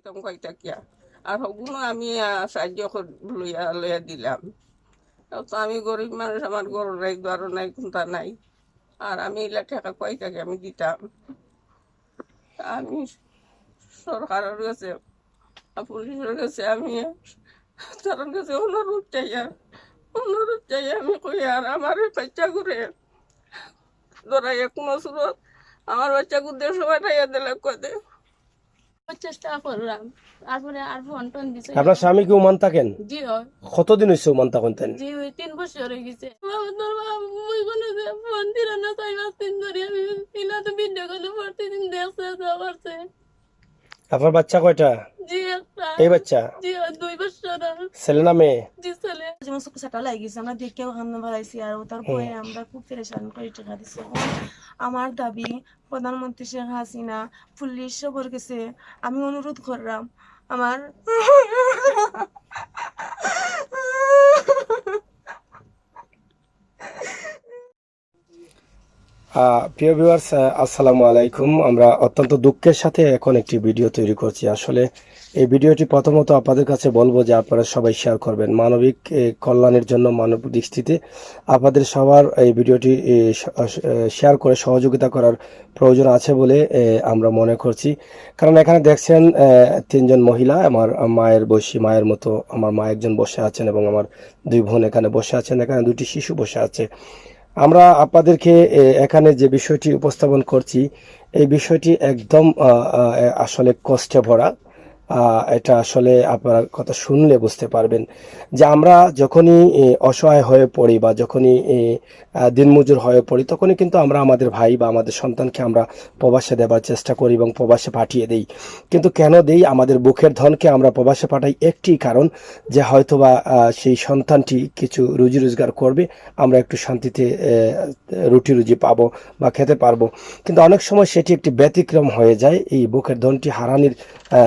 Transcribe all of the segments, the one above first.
দিতাম কয়টা কিয়া আর হগুনো আমি সাহায্য লইয়া লইয়া দিলাম। তো আমি গরিব মানুষ, আমার গরু নাই দ্বারও নাই কোনটা নাই, আর আমি এলা টাকা কয়টাকে আমি দিতাম। আমি সরকারের কাছে পুলিশের কাছে আমি তার কাছে অনুরোধ চাই আমি কই আর আমার বাচ্চা ঘুরে ধরাইয়া কোনো সুরত আমার বাচ্চা ঘুরতে সবাই টাইয়া দিলে কদে চেষ্টা করলাম, তারপরে আর ফোন টোন দিছে। আপনার স্বামী কি ওমান থাকেন? জি হয়। কতদিন হয়েছে ওমান থাকেন? জি ওই 3 বছর হয়ে গেছে। ফোন দিল না, 4-5 দিন ধরে আমি পিলা তো ভিডিও কলে প্রতিদিন দেখছে করছে। আপনার বাচ্চা কয়টা? জি একটা। এই বাচ্চা? জি 2 বছর। ছেলে না মেয়ে? জি ছেলে। যেমন চোখ চাটা লাগিয়েছে, আমরা দেখেও কান্না ভরাইছি, আর তারপরে আমরা খুব পরেশান করে টাকা দিচ্ছি। আমার দাবি প্রধানমন্ত্রী শেখ হাসিনা পুলিশ সবর গেছে আমি অনুরোধ করলাম আমার প্রিয় ভিউয়ার্স, আসসালামু আলাইকুম। আমরা অত্যন্ত দুঃখের সাথে এখন একটি ভিডিও তৈরি করছি। আসলে এই ভিডিওটি প্রথমত আপনাদের কাছে বলবো যে আপনারা সবাই শেয়ার করবেন। মানবিক কল্যাণের জন্য, মানবিক দৃষ্টিতে আপনাদের সবার এই ভিডিওটি শেয়ার করে সহযোগিতা করার প্রয়োজন আছে বলে আমরা মনে করছি। কারণ এখানে দেখছেন 3 জন মহিলা, আমার মায়ের বয়সী, মায়ের মতো আমার মা একজন বসে আছেন এবং আমার 2 বোন এখানে বসে আছেন, এখানে 2টি শিশু বসে আছে। আমরা আপনাদেরকে এখানে যে বিষয়টি উপস্থাপন করছি, এই বিষয়টি একদম আসলে কষ্টে ভরা। এটা আসলে আপনারা কথা শুনলে বুঝতে পারবেন যে আমরা যখনই অসহায় হয়ে পড়ি বা যখনই দিনমজুর হয়ে পড়ি, তখনই কিন্তু আমরা আমাদের ভাই বা আমাদের সন্তানকে আমরা প্রবাসে দেবার চেষ্টা করি এবং প্রবাসে পাঠিয়ে দেই। কিন্তু কেন দেই? আমাদের বুকের ধনকে আমরা প্রবাসে পাঠাই একটি কারণ, যে হয়তোবা সেই সন্তানটি কিছু রুজি রোজগার করবে, আমরা একটু শান্তিতে রুটি রুজি পাবো বা খেতে পারবো। কিন্তু অনেক সময় সেটি একটি ব্যতিক্রম হয়ে যায়, এই বুকের ধনটি হারানির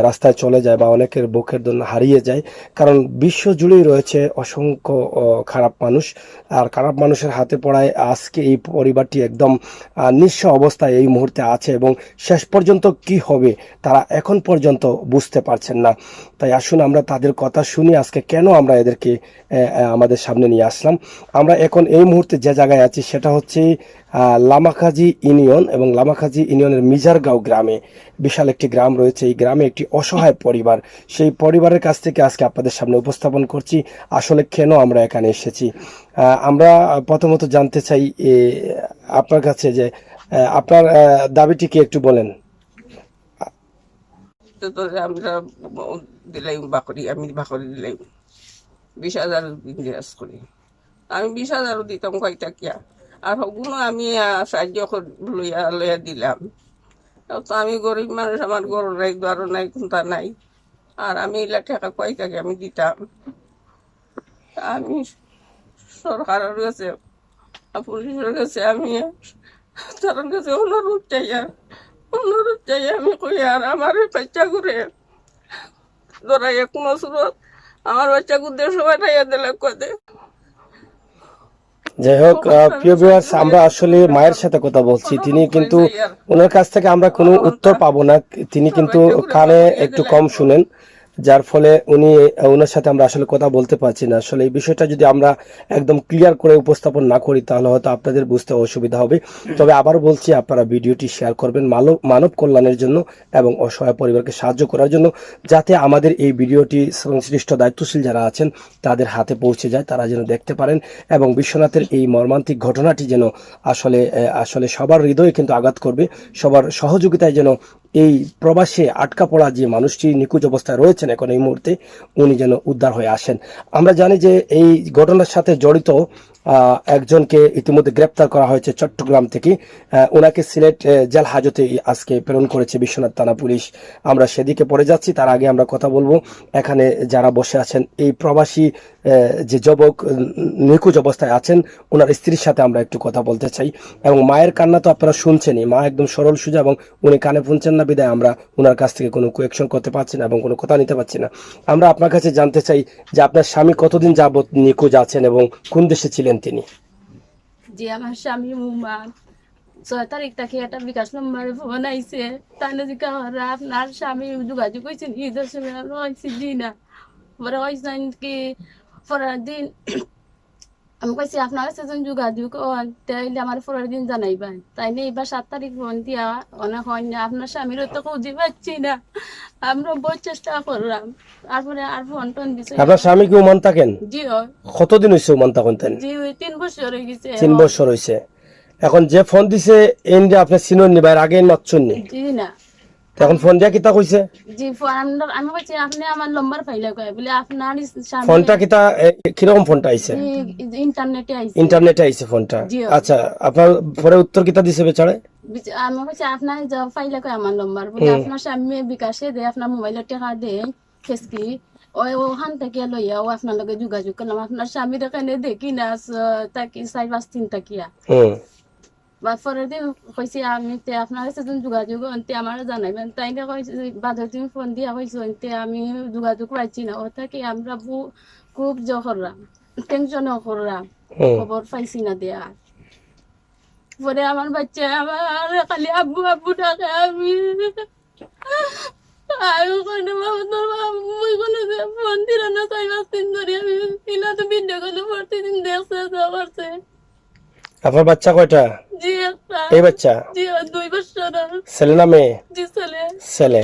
রাস্তায় চলে যায় বা অনেকের বুকের ধন হারিয়ে যায়। কারণ বিশ্ব জুড়েই রয়েছে অসংখ্য খারাপ মানুষ, আর খারাপ মানুষের হাতে পড়ায় আজকে এই পরিবারটি একদম নিঃস্ব অবস্থায় এই মুহূর্তে আছে এবং শেষ পর্যন্ত কি হবে তারা এখন পর্যন্ত বুঝতে পারছেন না। তাই আসুন আমরা তাদের কথা শুনি আজকে কেন আমরা এদেরকে আমাদের সামনে নিয়ে আসলাম। আমরা এখন এই মুহূর্তে যে জায়গায় আছি সেটা হচ্ছে লামাখাজি ইউনিয়ন, এবং লামাখাজি ইউনিয়নের মিজারগাঁও গ্রামে, বিশাল একটি গ্রাম রয়েছে। এই গ্রামে একটি অসহায় পরিবার, সেই পরিবারের কাছ থেকে আজকে আপনাদের সামনে উপস্থাপন করছি আসলে কেন আমরা এখানে এসেছি। আমরা প্রথমত জানতে চাই আপনার কাছে যে আপনার দাবিটি কি একটু বলেন। আমরা দিলাই বাকরি, আমি বাকরি দিলাই 20,000 ইনভেস্ট করি। আমি 20,000 দিতাম কয়টা কিয়া আর হগুনো আমি সাহায্য লইয়া লইয়া দিলাম। তো আমি গরিব মানুষ, আমার গরু নাই দ্বারও নাই কোনটা নাই, আর আমি এলা টাকা কয়টাকে আমি দিতাম। আমি সরকারের কাছে পুলিশের কাছে আমি তার কাছে অনুরোধ চাই আমি কই আর আমার বাচ্চা ঘুরে ধরাইয়া কোনো সুরত আমার বাচ্চা ঘুরতে সবাই টাইয়া দিলে কদে। যাই হোক, প্রিয় ভিউয়ার্স, আমরা আসলে মায়ের সাথে কথা বলছি। তিনি কিন্তু, ওনার কাছ থেকে আমরা কোনো উত্তর পাবো না। তিনি কিন্তু কানে একটু কম শুনেন, যার ফলে ওনার সাথে আমরা আসলে কথা বলতে পারছি না। আসলে এই বিষয়টা যদি আমরা একদম ক্লিয়ার করে উপস্থাপন না করি তাহলে হয়তো আপনাদের বুঝতে অসুবিধা হবে। তবে আবার বলছি, আপনারা ভিডিওটি শেয়ার করবেন মানব কল্যাণের জন্য এবং অসহায় পরিবারকে সাহায্য করার জন্য, যাতে আমাদের এই ভিডিওটি সংশ্লিষ্ট দায়িত্বশীল যারা আছেন তাদের হাতে পৌঁছে যায়, তারা যেন দেখতে পারেন এবং বিশ্বনাথের এই মর্মান্তিক ঘটনাটি যেন আসলে সবার হৃদয়ে কিন্তু আঘাত করবে। সবার সহযোগিতায় যেন এই প্রবাসে আটকা পড়া যে মানুষটি নিখোঁজ অবস্থায় রয়েছেন এখন এই মুহূর্তে, উনি যেন উদ্ধার হয়ে আসেন। আমরা জানি যে এই ঘটনার সাথে জড়িত একজনকে ইতিমধ্যে গ্রেপ্তার করা হয়েছে চট্টগ্রাম থেকে। ওনাকে সিলেট জেল হাজতে আজকে প্রেরণ করেছে বিশ্বনাথ থানা পুলিশ। আমরা সেদিকে পড়ে যাচ্ছি, তার আগে আমরা কথা বলবো এখানে যারা বসে আছেন এই প্রবাসী যে যুবক নিখোঁজ অবস্থায় আছেন, ওনার স্ত্রীর সাথে আমরা একটু কথা বলতে চাই। এবং মায়ের কান্না তো আপনারা শুনছেনই, মা একদম সরল সোজা এবং উনি কানে শুনছেন না বিদায় আমরা ওনার কাছ থেকে কোনো কোয়েকশন করতে পারছি না এবং কোনো কথা নিতে পারছি না। আমরা আপনার কাছে জানতে চাই যে আপনার স্বামী কতদিন যাবত নিখোঁজ আছেন এবং কোন দেশে ছিলেন তিনি? জি আমার স্বামী মুম্বাই 6 তারিখ থেকে একটা বিকাশ নম্বরে ফোন আইছে, তাহলে জিজ্ঞা করে আপনার স্বামী যোগাযোগ হয়েছেন ঈদের সময়, আমি কইছি জি না। পরে কইছেন কি পরের দিন আমি কইছি আপনার কাছে যখন যোগাযোগ তাইলে আমার পরের দিন জানাইবেন। তাই নিয়ে এবার 7 তারিখ ফোন দিয়া অনেক হয় না, আপনার স্বামীর তো খুঁজে পাচ্ছি না, আমরা বহু চেষ্টা করলাম। তারপরে আর ফোন টোন দিছে। আপনার স্বামী কি ওমান থাকেন? জি হয়, কতদিন হয়েছে ওমান থাকেন? জি ওই 3 বছর হয়ে গেছে। 3 বছর হয়েছে। এখন যে ফোন দিছে এন্ডে আপনি চিনুন নি ভাই, আগে মাতছুন নি? জি না। এখন ফোন দিয়া কিতা কইছে? জি আমি বলছি আপনি আমার নম্বর ফাইলে কয় বলে আপনার স্বামী ফোনটা কিতা কিরকম ফোনটা আইছে? ইন্টারনেটে আইছে। ইন্টারনেটে আইছে ফোনটা? জি। আচ্ছা, আপনার পরে উত্তর কিতা দিছে বেচারে? আমি বলছি আপনার ফাইলে কয় আমার নম্বর বলে আপনার স্বামী বিকাশে দে, আপনার মোবাইলের টাকা দে ফেসকি ওখান থেকে লইয়া ও আপনার লগে যোগাযোগ করলাম। আপনার স্বামীর এখানে দেখি না তাকে 4-5 দিন তাকিয়া। বা পরের দিন কইছি আমি আপনার কাছে যখন যোগাযোগ অন্তে আমার জানাইবেন। তাই না কইছি বাজার দিন ফোন দিয়া কইছি অন্তে আমি যোগাযোগ পাইছি না। ও থাকি আমরা খুব করলাম, টেনশনও করলাম, খবর পাইছি না দেয়া। পরে আমার বাচ্চা আমার খালি আব্বু আব্বু ডাকে, আমি কোনো ফোন দিল না 4-5 দিন ধরে। আমি ইলা তো ভিডিও কলে প্রতিদিন দেখছে করছে। আপনার বাচ্চা কয়টা? জি একটা। এই বাচ্চা? জি 2 বছর। ছেলে না মেয়ে? জি ছেলে। ছেলে।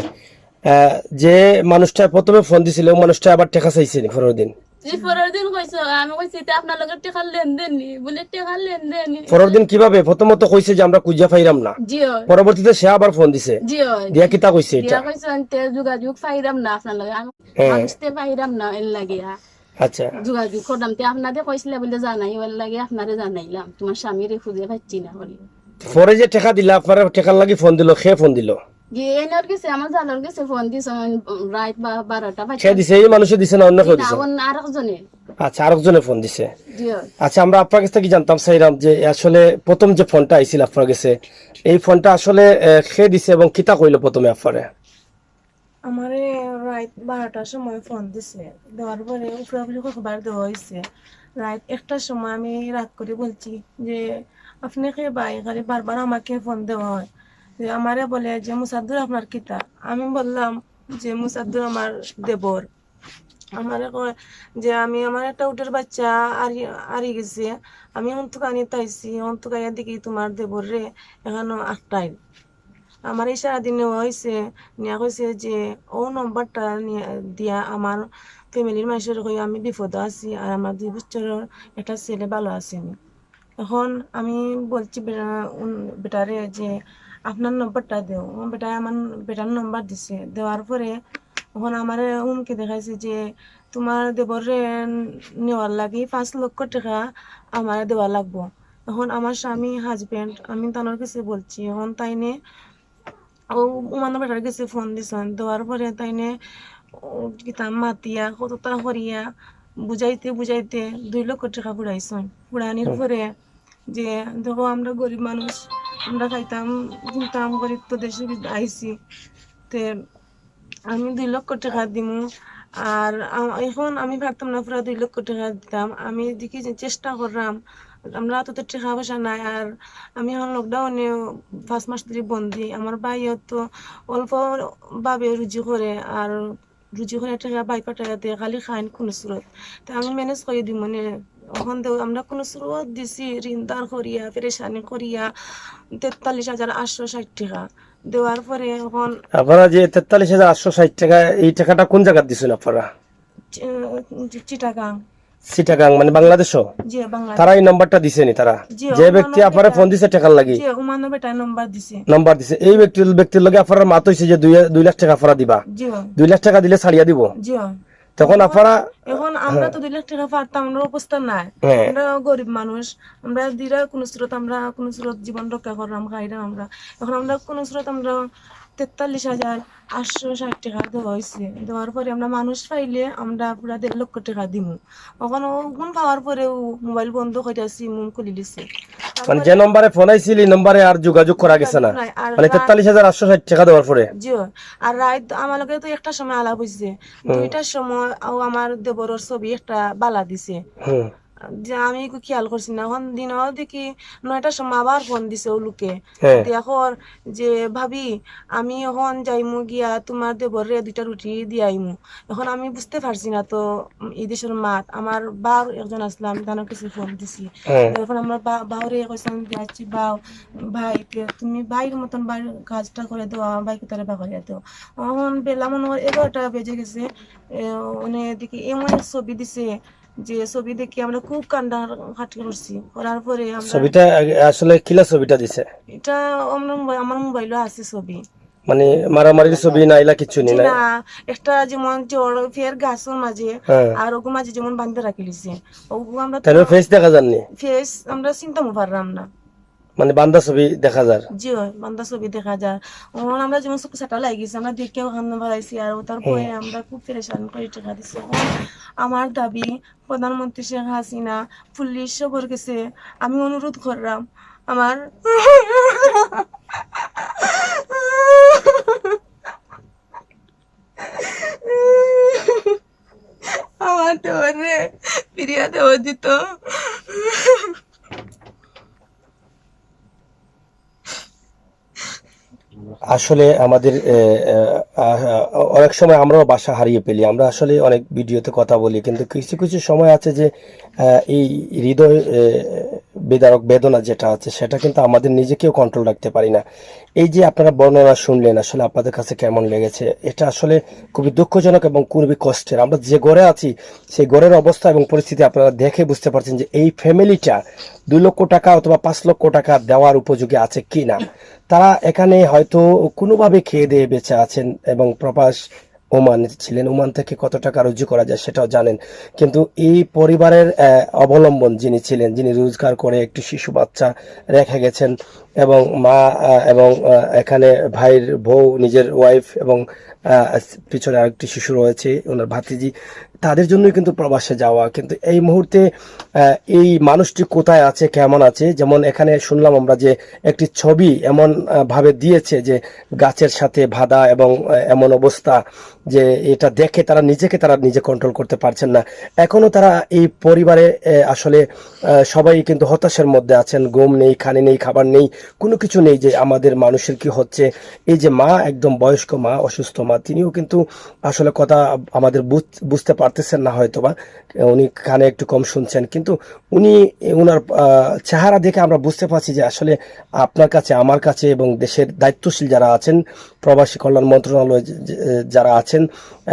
যে মানুষটা প্রথমে ফোন দিছিল ওই মানুষটা আবার টাকা চাইছে নি পরের দিন? জি পরের দিন কইছে, আমি কইছি আপনার লগে টাকা লেনদেন নি বলে টাকা লেনদেন নি। পরের দিন কিভাবে? প্রথমত কইছে যে আমরা খুঁজা পাইরাম না, জি হয়। পরবর্তীতে সে আবার ফোন দিছে। জি হয়। দিয়া কিতা কইছে এটা? দিয়া কইছে অন্তে যোগাযোগ পাইরাম না আপনার লগে, আমি মানুষতে পাইরাম না এর লাগিয়া আচ্ছা, যোগাযোগ করলাম। তে আপনাদের কইছিলে বলে জানাই ওর লাগে আপনারে জানাইলাম, তোমার স্বামীরে খুঁজে পাচ্ছি না বলে। পরে যে টাকা দিলা আপনার টাকার লাগি ফোন দিল, সে ফোন দিল? জি এনার গেছে আমার জানার গেছে ফোন দিছে রাত 12টা সে দিছে? এই মানুষে দিছে না অন্য কেউ দিছে? আরেকজনে। আচ্ছা, আরেকজনে ফোন দিছে। জি হয়। আচ্ছা, আমরা আপনার কাছ থেকে জানতাম চাইলাম যে আসলে প্রথম যে ফোনটা আইছিল আপনার কাছে, এই ফোনটা আসলে সে দিছে এবং কিতা কইলো প্রথমে আপনারে? আমারে রাত 12টার সময় ফোন দিছে, দেওয়ার পরে উপরে খবর দেওয়া হয়েছে। রাত 1টার সময় আমি রাগ করে বলছি যে আপনি কে ভাই, খালি বারবার আমাকে ফোন দেওয়া হয়। যে আমারে বলে যে মুসাদ্দুর আপনার কিতা? আমি বললাম যে মুসাদ্দুর আমার দেবর। আমারে কয় যে আমি আমার একটা উটের বাচ্চা আরি গেছে, আমি অন্তুক আনি তাইছি, অন্তুক আইয়া দেখি তোমার দেবর রে এখানো আটটাই। আমার এই সারাদিনে হয়েছে নিয়া কইছে যে ও নম্বরটা দিয়া আমার ফ্যামিলির মানুষের কই আমি বিপদ আছি আর আমার 2 বছরের একটা ছেলে ভালো আসেনি। এখন আমি বলছি বেটারে যে আপনার নম্বরটা দেও। বেটায় আমার বেটার নম্বর দিছে, দেওয়ার পরে এখন আমার হুমকি দেখাইছে যে তোমার দেবরে নেওয়ার লাগে 5 লক্ষ টাকা আমার দেওয়া লাগবো। এখন আমার স্বামী হাজবেন্ড, আমি তানোর কাছে বলছি, এখন তাইনে ও উমানো বেটার কাছে ফোন দিছেন, দেওয়ার পরে তাইনে কিতা মাতিয়া কতটা করিয়া বুঝাইতে 2 লক্ষ টাকা ফুড়াইছেন। ফুড়ানির পরে যে দেখো আমরা গরিব মানুষ, আমরা খাইতাম ঘুরতাম, গরিব তো দেশে আইছি, তে আমি 2 লক্ষ টাকা দিমু। আর এখন আমি পারতাম না পুরা 2 লক্ষ টাকা দিতাম। আমি দেখি যে চেষ্টা করলাম, আমরা তো টাকা পয়সা নাই। আর আমি এখন লকডাউনে 5 মাস ধরে বন্দি। আমার ভাইও তো অল্প ভাবে রুজি করে, আর রুজি করে টাকা বাই পাঠাইয়া দিয়ে খালি খাইন কোনো স্রোত। তা আমি ম্যানেজ করে দিই মানে এখন তো আমরা কোনো স্রোত দিছি ঋণ দার করিয়া পেরেশানি করিয়া 43,860 টাকা দেওয়ার পরে এখন আপনারা যে 43,860 টাকা, এই টাকাটা কোন জায়গা দিছেন আপনারা? চিটাগাং। চিটাগাং মানে বাংলাদেশও? জি বাংলা। তারা এই নাম্বারটা দিছে নি? তারা জি, যে ব্যক্তি আপনারা ফোন দিছে টাকার লাগি জি উমানো বেটা নাম্বার দিছে। নাম্বার দিছে, এই ব্যক্তির লগে আপনারা মাত হইছে যে 2 লাখ টাকা আপনারা দিবা? জি 2 লাখ টাকা দিলে ছাড়িয়া দিব? জি। তখন আপনারা এখন আমরা তো 2 লাখ টাকা পারতাম, আমরা অবস্থা নাই, আমরা গরিব মানুষ, আমরা দিরা কোন স্রোত, আমরা কোন স্রোত জীবন রক্ষা করলাম খাইলাম আমরা। এখন আমরা কোন স্রোত আমরা 43,860 টাকা দেওয়া হয়েছে। দেওয়ার পরে আমরা মানুষ পাইলে আমরা পুরা 1.5 লক্ষ টাকা দিমু। এখন গুণ পাওয়ার পরেও মোবাইল বন্ধ করে সিম খুলি দিছে। মানে যে নম্বরে ফোন আইছিল এই নম্বরে আর যোগাযোগ করা গেছে না, মানে 43,860 টাকা দেওয়ার পরে? জি। আর রাত আমার লগে তো একটা সময় আলাপ হয়েছে, 2টার সময় আমার দেবরের ছবি একটা বালা দিছে। যে আমি একটু খেয়াল করছি না। এখন দিনও দেখি 9টার সময় আবার ফোন দিছে ও লোকে, হ্যাঁ দেখর যে ভাবি আমি এখন যাইমু গিয়া তোমার দেবরে 2টা রুটি দিয়ে আইমু। এখন আমি বুঝতে পারছি না তো এই দেশের মাত আমার বাও একজন আসলাম তানোর কিছু ফোন দিছি। হ্যাঁ এখন আমার বাউরে কইসাম যাচ্ছি বাউ ভাই তুমি ভাইয়ের মতন ভাইয়ের কাজটা করে দাও, আমার ভাইকে তারা বা করে দাও। এখন বেলা মনে হয় 11টা বেজে গেছে। মানে দেখি এমন এক ছবি দিছে যে ছবি দেখি আমরা খুব কান্না কাটি করছি। করার পরে আমরা ছবিটা আসলে কিলা ছবিটা দিছে, এটা আমার মোবাইলও আছে ছবি। মানে মারামারির ছবি না এলা কিছু নেই জি না? না, একটা যেমন জড় ফের গাছের মাঝে হ্যাঁ আর ওগু মাঝে যেমন বান্ধে রাখি লিছে, ওগু আমরা তো তাহলে ফেস দেখা যাননি, ফেস আমরা চিন্তা পারলাম না। মানে বান্দা ছবি দেখা যার। জি হয়, বান্ধা ছবি দেখা যায়। আমরা যেমন চোখ চাটা লাগিয়েছি, আমরা দেখেও কান্না ভরাইছি আর তারপরে আমরা খুব পরেশান করে টাকা দিচ্ছি। আমার দাবি প্রধানমন্ত্রী শেখ হাসিনা পুলিশ সবর কাছে আমি অনুরোধ করলাম আমার আমার দেওয়ারে ফিরিয়ে দেওয়া দিত। আসলে আমাদের অনেক সময় আমরাও বাসা হারিয়ে ফেলি, আমরা আসলে অনেক ভিডিওতে কথা বলি, কিন্তু কিছু কিছু সময় আছে যে এই হৃদয় বেদনাক বেদনা যেটা আছে সেটা কিন্তু আমাদের নিজেকেও কন্ট্রোল রাখতে পারি না। এই যে আপনারা বর্ণনা শুনলেন, আসলে আপনাদের কাছে কেমন লেগেছে? এটা আসলে খুবই দুঃখজনক এবং খুবই কষ্টের। আমরা যে ঘরে আছি সেই ঘরের অবস্থা এবং পরিস্থিতি আপনারা দেখে বুঝতে পারছেন যে এই ফ্যামিলিটা 2 লক্ষ টাকা অথবা 5 লক্ষ টাকা দেওয়ার উপযোগী আছে কি না। তারা এখানে হয়তো কোনোভাবে খেয়ে দিয়ে বেঁচে আছেন এবং প্রবাস ওমান ছিলেন, ওমান থেকে কত টাকা রুজি করা যায় সেটাও জানেন, কিন্তু এই পরিবারের অবলম্বন যিনি ছিলেন, যিনি রোজগার করে একটি শিশু বাচ্চা রেখে গেছেন এবং মা এবং এখানে ভাইয়ের বউ, নিজের ওয়াইফ এবং পিছনে আরেকটি শিশু রয়েছে ওনার ভাতিজি, তাদের জন্যই কিন্তু প্রবাসে যাওয়া। কিন্তু এই মুহূর্তে এই মানুষটি কোথায় আছে, কেমন আছে? যেমন এখানে শুনলাম আমরা যে একটি ছবি এমন ভাবে দিয়েছে যে গাছের সাথে বাঁধা এবং এমন অবস্থা যে এটা দেখে তারা নিজে কন্ট্রোল করতে পারছেন না। এখনো তারা এই পরিবারে আসলে সবাই কিন্তু হতাশার মধ্যে আছেন, ঘুম নেই, খানি নেই, খাবার নেই, কোনো কিছু নেই যে আমাদের মানুষের কি হচ্ছে। এই যে মা, একদম বয়স্ক মা, অসুস্থ মা, তিনিও কিন্তু আসলে কথা আমাদের বুঝতে পারতেছেন না, হয়তো বা উনি কানে একটু কম শুনছেন, কিন্তু উনি ওনার চেহারা দেখে আমরা বুঝতে পারছি যে আসলে আপনার কাছে, আমার কাছে এবং দেশের দায়িত্বশীল যারা আছেন, প্রবাসী কল্যাণ মন্ত্রণালয় যারা আছেন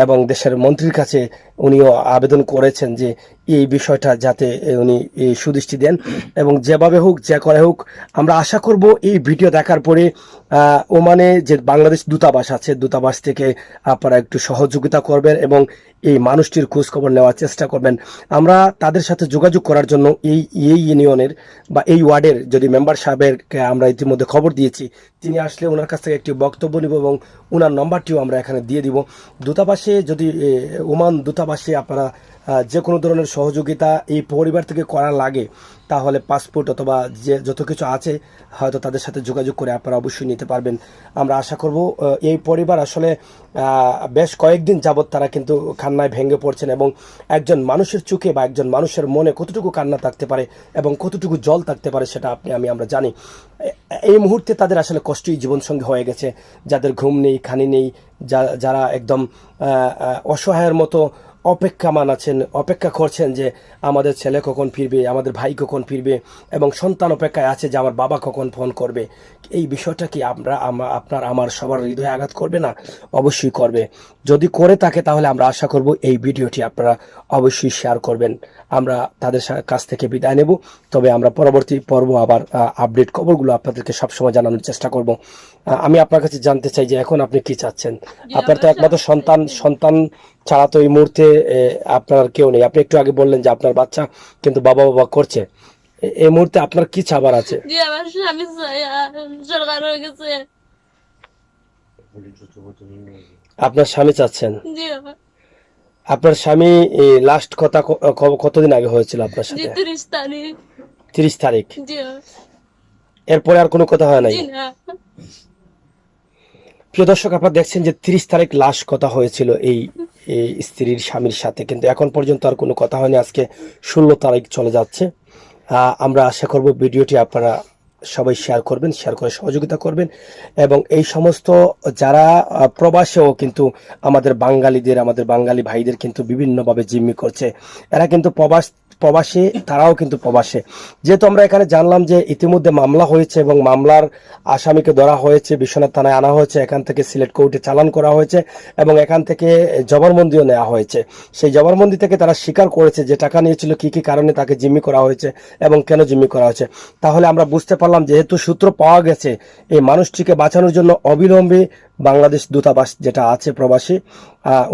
এবং দেশের মন্ত্রীর কাছে উনিও আবেদন করেছেন যে এই বিষয়টা যাতে উনি সুদৃষ্টি দেন এবং যেভাবে হোক, যে করে হোক, আমরা আশা করব এই ভিডিও দেখার পরে ওমানে যে বাংলাদেশ দূতাবাস আছে, দূতাবাস থেকে আপনারা একটু সহযোগিতা করবেন এবং এই মানুষটির খোঁজ খবর নেওয়ার চেষ্টা করবেন। আমরা তাদের সাথে যোগাযোগ করার জন্য এই ইউনিয়নের বা এই ওয়ার্ডের যদি মেম্বার সাহেবকে আমরা ইতিমধ্যে খবর দিয়েছি, তিনি আসলে ওনার কাছ থেকে একটি বক্তব্য নিব এবং ওনার নম্বরটিও আমরা এখানে দিয়ে দিব। দূতাবাসে যদি ওমান দূতাবাসে আপনারা যে কোনো ধরনের সহযোগিতা এই পরিবার থেকে করা লাগে, তাহলে পাসপোর্ট অথবা যে যত কিছু আছে হয়তো তাদের সাথে যোগাযোগ করে আপনারা অবশ্যই নিতে পারবেন। আমরা আশা করব এই পরিবার আসলে বেশ কয়েকদিন যাবৎ তারা কিন্তু কান্নায় ভেঙে পড়ছেন এবং একজন মানুষের চোখে বা একজন মানুষের মনে কতটুকু কান্না থাকতে পারে এবং কতটুকু জল থাকতে পারে সেটা আমরা জানি। এই মুহূর্তে তাদের আসলে কষ্টই জীবনসঙ্গী হয়ে গেছে, যাদের ঘুম নেই, খানি নেই, যারা একদম অসহায়ের মতো অপেক্ষা করছেন যে আমাদের ছেলে কখন ফিরবে, আমাদের ভাই কখন ফিরবে এবং সন্তান অপেক্ষায় আছে যে আমার বাবা কখন ফোন করবে। এই বিষয়টা কি আমার সবার হৃদয়ে আঘাত করবে না? অবশ্যই করবে। যদি করে থাকে তাহলে আমরা আশা করব এই ভিডিওটি আপনারা অবশ্যই শেয়ার করবেন। আমরা তাদের কাছ থেকে বিদায় নেব, তবে আমরা পরবর্তী পর্ব আবার আপডেট খবরগুলো আপনাদেরকে সবসময় জানানোর চেষ্টা করব। আমি আপনার কাছে জানতে চাই যে এখন আপনি কি চাচ্ছেন? আপনার তো একমাত্র সন্তান ছাড়া তো এই মুহূর্তে আপনার কেউ নেই। আপনি একটু আগে বললেন যে আপনার বাচ্চা কিন্তু বাবা করছে, এই মুহূর্তে আপনার কি চাবার আছে? জি আমার স্বামী সরকার হয়ে গেছে। আপনার স্বামী চাচ্ছেন? জি আপনার স্বামী লাস্ট কথা কতদিন আগে হয়েছিল আপনার জি সাথে? 30 তারিখ। 30 তারিখ? জি এরপরে আর কোনো কথা হয় নাই? জি না। প্রিয় দর্শক, আপনারা দেখছেন যে 30 তারিখ লাস্ট কথা হয়েছিল এই এই স্ত্রীর স্বামীর সাথে, কিন্তু এখন পর্যন্ত আর কোনো কথা হয়নি। আজকে 16 তারিখ চলে যাচ্ছে। আমরা আশা করব ভিডিওটি আপনারা সবাই শেয়ার করবেন, শেয়ার করে সহযোগিতা করবেন। এবং এই সমস্ত যারা প্রবাসেও কিন্তু আমাদের বাঙালি ভাইদের কিন্তু বিভিন্নভাবে জিম্মি করছে। এরা কিন্তু প্রবাসী, তারাও কিন্তু প্রবাসে। যেহেতু আমরা এখানে জানলাম যে ইতিমধ্যে মামলা হয়েছে এবং মামলার আসামিকে ধরা হয়েছে, বিশ্বনাথ থানায় আনা হয়েছে, এখান থেকে সিলেট কোর্টে চালান করা হয়েছে এবং এখান থেকে জবানবন্দিও নেওয়া হয়েছে। সেই জবানবন্দি থেকে তারা স্বীকার করেছে যে টাকা নিয়েছিল, কি কি কারণে তাকে জিম্মি করা হয়েছে এবং কেন জিম্মি করা হয়েছে। তাহলে আমরা বুঝতে পারলাম, যেহেতু সূত্র পাওয়া গেছে, এই মানুষটিকে বাঁচানোর জন্য অবিলম্বে বাংলাদেশ দূতাবাস যেটা আছে প্রবাসী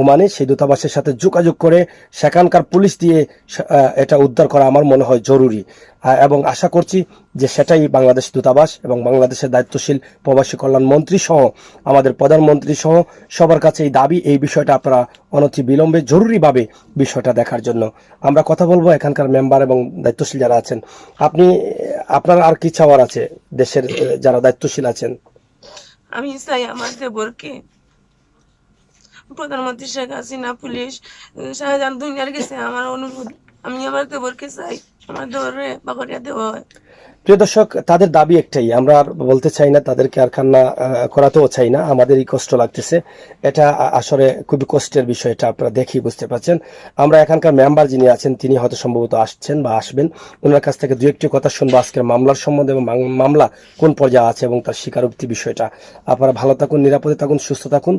ওমানে, সেই দূতাবাসের সাথে যোগাযোগ করে সেখানকার পুলিশ দিয়ে এটা উদ্ধার করা আমার মনে হয় জরুরি। এবং আশা করছি যে সেটাই বাংলাদেশ দূতাবাস এবং বাংলাদেশের দায়িত্বশীল প্রবাসী কল্যাণ মন্ত্রী সহ আমাদের প্রধানমন্ত্রী সহ সবার কাছে এই দাবি, এই বিষয়টা আপনারা অনতি বিলম্বে জরুরিভাবে বিষয়টা দেখার জন্য। আমরা কথা বলবো এখানকার মেম্বার এবং দায়িত্বশীল যারা আছেন। আপনার আর কি চাওয়ার আছে দেশের যারা দায়িত্বশীল আছেন? আমি চাই আমার দেবরকে প্রধানমন্ত্রী শেখ হাসিনা, পুলিশ, শাহজাহান দুনিয়ার গেছে আমার অনুরোধ, আমি আমার দেবরকে চাই, আমার দেবরে বাগরিয়া দেওয়া হয়। প্রিয় দর্শক, তাদের দাবি একটাই, আমরা আর বলতে চাই না, তাদেরকে আর কান্না করাতেও চাই না, আমাদেরই কষ্ট লাগতেছে। এটা আসলে খুবই কষ্টের বিষয়, এটা আপনারা দেখেই বুঝতে পারছেন। আমরা এখানকার মেম্বার যিনি আছেন, তিনি হয়তো সম্ভবত আসছেন বা আসবেন, ওনার কাছ থেকে দু একটি কথা শুনবো আজকের মামলার সম্বন্ধে এবং মামলা কোন পর্যায়ে আছে এবং তার স্বীকারোক্তি বিষয়টা। আপনারা ভালো থাকুন, নিরাপদে থাকুন, সুস্থ থাকুন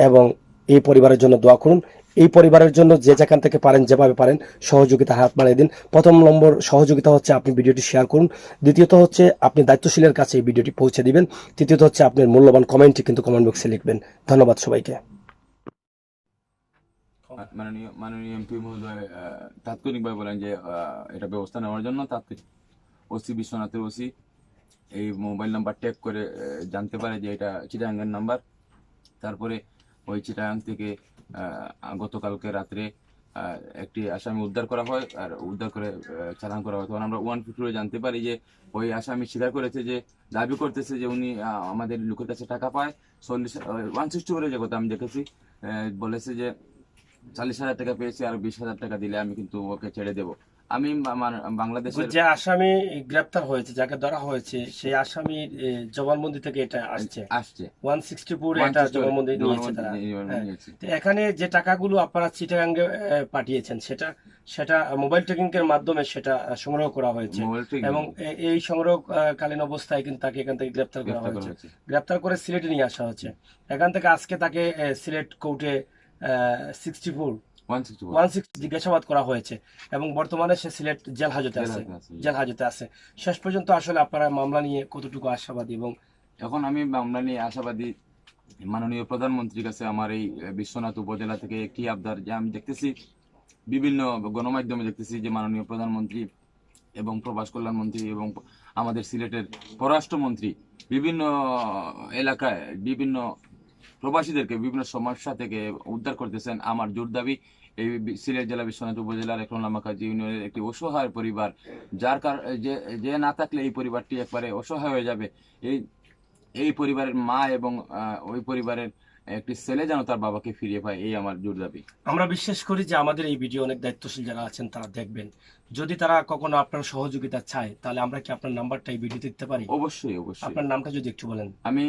এবং এই পরিবারের জন্য দোয়া করুন। এই পরিবারের জন্য যে যেখান থেকে পারেন, যেভাবে পারেন সহযোগিতা হাত বাড়িয়ে দিন। প্রথম নম্বর সহযোগিতা হচ্ছে আপনি ভিডিওটি শেয়ার করুন। দ্বিতীয়ত হচ্ছে আপনি দায়িত্বশীলের কাছে এই ভিডিওটি পৌঁছে দিবেন। তৃতীয়ত হচ্ছে আপনার মূল্যবান কমেন্টটি কিন্তু কমেন্ট বক্সে লিখবেন। ধন্যবাদ সবাইকে। মাননীয় এমপি মহোদয় তাৎক্ষণিকভাবে বলেন যে এটা ব্যবস্থা নেওয়ার জন্য তাৎক্ষণিক ওসি বিশ্বনাথের ওসি এই মোবাইল নাম্বার ট্যাগ করে জানতে পারে যে এটা চিটাগাংয়ের নাম্বার। তারপরে ওই চিটাগাং থেকে গতকালকে রাত্রে একটি আসামি উদ্ধার করা হয় আর উদ্ধার করে চালান করা হয়। তখন আমরা 150 জানতে পারি যে ওই আসামি স্বীকার করেছে, যে দাবি করতেছে যে উনি আমাদের লোকের কাছে টাকা পায় 160 বলে যে কথা আমি দেখেছি, বলেছে যে 40,000 টাকা পেয়েছি আর 20,000 টাকা দিলে আমি কিন্তু ওকে ছেড়ে দেবো। আমি বাংলাদেশের যে আসামি গ্রেপ্তার হয়েছে, যাকে ধরা হয়েছে, সেই আসামির জবানবন্দি থেকে এটা আসছে 164 এটা জবানবন্দি নিয়েছে তারা। তো এখানে যে টাকাগুলো আপনারা চিটাগাঙ্গে পাঠিয়েছেন, সেটা মোবাইল ট্রেকিং এর মাধ্যমে সেটা সংগ্রহ করা হয়েছে এবং এই সংগ্রহকালীন অবস্থায় কিন্তু তাকে এখান থেকে গ্রেপ্তার করা হয়েছে। গ্রেপ্তার করে সিলেটে নিয়ে আসা হচ্ছে। এখান থেকে আজকে তাকে সিলেট কোর্টে 160 জিজ্ঞাসাবাদ করা হয়েছে এবং বর্তমানে সে সিলেট জেল হাজতে আছে। শেষ পর্যন্ত আসলে আপনারা মামলা নিয়ে কতটুকু আশাবাদী? এবং এখন আমি মামলা নিয়ে আশাবাদী, মাননীয় প্রধানমন্ত্রীর কাছে আমার এই বিশ্বনাথ উপজেলা থেকে একটি আবদার, যে আমি দেখতেছি বিভিন্ন গণমাধ্যমে দেখতেছি যে মাননীয় প্রধানমন্ত্রী এবং প্রবাস কল্যাণ মন্ত্রী এবং আমাদের সিলেটের পররাষ্ট্রমন্ত্রী বিভিন্ন এলাকায় বিভিন্ন প্রবাসীদেরকে বিভিন্ন সমস্যা থেকে উদ্ধার করতেছেন। আমার জোর দাবি, এই সিলেট জেলা বিশ্বনাথ উপজেলার একলামাকাজি ইউনিয়নের একটি অসহায় পরিবার, যার যে না থাকলে এই পরিবারটি একবারে অসহায় হয়ে যাবে। এই পরিবারের মা এবং ওই পরিবারের একটি ছেলে যেন তার বাবাকে ফিরিয়ে পায়, এই আমার জোর দাবি। আমরা বিশ্বাস করি যে আমাদের এই ভিডিও অনেক দায়িত্বশীল যারা আছেন তারা দেখবেন। যদি তারা কখনো আপনার সহযোগিতা চায়, তাহলে আমরা কি আপনার নাম্বারটা এই ভিডিওতে দিতে পারি? অবশ্যই। আপনার নামটা যদি একটু বলেন। আমি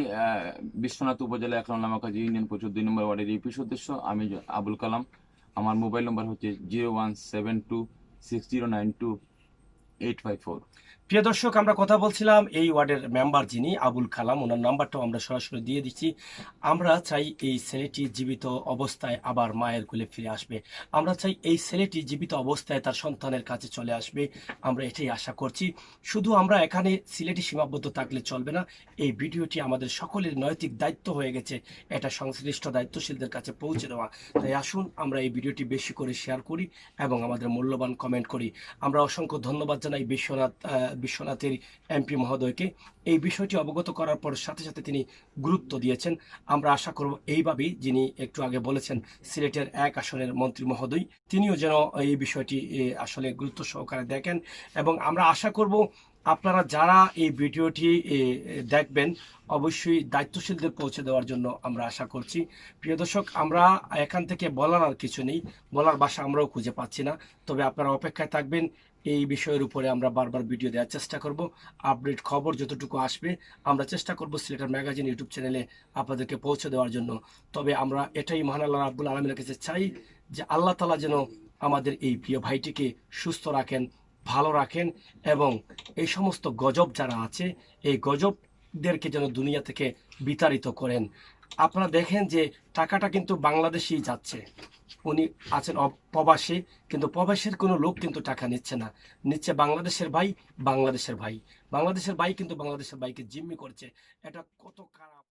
বিশ্বনাথ উপজেলা একলামাকাজি ইউনিয়ন পরিষদ 2 নম্বর ওয়ার্ডের ইউপি সদস্য, আমি আবুল কালাম। আমার মোবাইল নম্বর হচ্ছে 01726092854। প্রিয় দর্শক, আমরা কথা বলছিলাম এই ওয়ার্ডের মেম্বার যিনি আবুল কালাম, ওনার নাম্বারটাও আমরা সরাসরি দিয়ে দিচ্ছি। আমরা চাই এই ছেলেটি জীবিত অবস্থায় আবার মায়ের কোলে ফিরে আসবে। আমরা চাই এই ছেলেটি জীবিত অবস্থায় তার সন্তানের কাছে চলে আসবে। আমরা এটাই আশা করছি। শুধু আমরা এখানে সিলেটে সীমাবদ্ধ থাকলে চলবে না, এই ভিডিওটি আমাদের সকলের নৈতিক দায়িত্ব হয়ে গেছে এটা সংশ্লিষ্ট দায়িত্বশীলদের কাছে পৌঁছে দেওয়া। তাই আসুন আমরা এই ভিডিওটি বেশি করে শেয়ার করি এবং আমাদের মূল্যবান কমেন্ট করি। আমরা অসংখ্য ধন্যবাদ জানাই বিশ্বনাথের এমপি মহোদয়কে। এই বিষয়টি অবগত করার পর সাথে সাথে তিনি গুরুত্ব দিয়েছেন। আমরা আশা করব এইভাবেই, যিনি একটু আগে বলেছেন সিলেটের 1 আসনের মন্ত্রী মহোদয়, তিনিও যেন এই বিষয়টি আসলে গুরুত্ব সহকারে দেখেন এবং আমরা আশা করব আপনারা যারা এই ভিডিওটি দেখবেন অবশ্যই দায়িত্বশীলদের পৌঁছে দেওয়ার জন্য আমরা আশা করছি। প্রিয় দর্শক, আমরা এখান থেকে বলার আর কিছু নেই, বলার ভাষা আমরাও খুঁজে পাচ্ছি না। তবে আপনারা অপেক্ষায় থাকবেন, এই বিষয়ের উপরে আমরা বারবার ভিডিও দেওয়ার চেষ্টা করব। আপডেট খবর যতটুকু আসবে আমরা চেষ্টা করব সিলেটের ম্যাগাজিন ইউটিউব চ্যানেলে আপনাদেরকে পৌঁছে দেওয়ার জন্য। তবে আমরা এটাই মহান আল্লাহ রাব্বুল আলামিনের কাছে চাই যে আল্লাহ তাআলা যেন আমাদের এই প্রিয় ভাইটিকে সুস্থ রাখেন, ভালো রাখেন, এবং এই সমস্ত গজব যারা আছে এই গজবদেরকে যেন দুনিয়া থেকে বিতাড়িত করেন। আপনারা দেখেন যে টাকাটা কিন্তু বাংলাদেশেই যাচ্ছে, উনি আছেন প্রবাসী, কিন্তু প্রবাসের কোনো লোক কিন্তু টাকা নিচ্ছে না, নিচ্ছে বাংলাদেশের ভাই। বাংলাদেশের ভাই কিন্তু বাংলাদেশের ভাইকে জিম্মি করছে। এটা কত খারাপ।